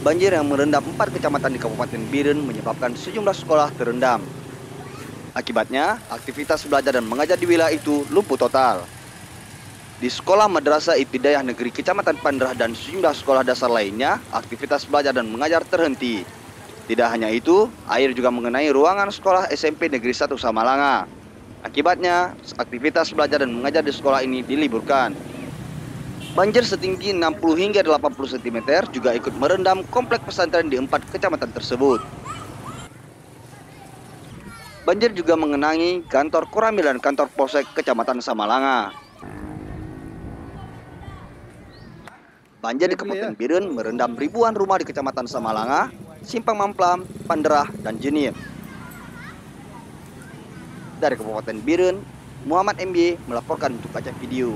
Banjir yang merendam 4 kecamatan di Kabupaten Biren menyebabkan sejumlah sekolah terendam. Akibatnya, aktivitas belajar dan mengajar di wilayah itu lumpuh total. Di sekolah Madrasah Ibtidaiyah Negeri Kecamatan Pandrah dan sejumlah sekolah dasar lainnya, aktivitas belajar dan mengajar terhenti. Tidak hanya itu, air juga mengenai ruangan sekolah SMP Negeri 1 Samalanga. Akibatnya, aktivitas belajar dan mengajar di sekolah ini diliburkan. Banjir setinggi 60 hingga 80 cm juga ikut merendam komplek pesantren di 4 kecamatan tersebut. Banjir juga mengenangi kantor Koramil dan kantor Polsek Kecamatan Samalanga. Banjir di Kabupaten Biren merendam ribuan rumah di Kecamatan Samalanga, Simpang Mamplam, Panderah, dan Jenir. Dari Kabupaten Biren, Muhammad MY melaporkan untuk kaca video.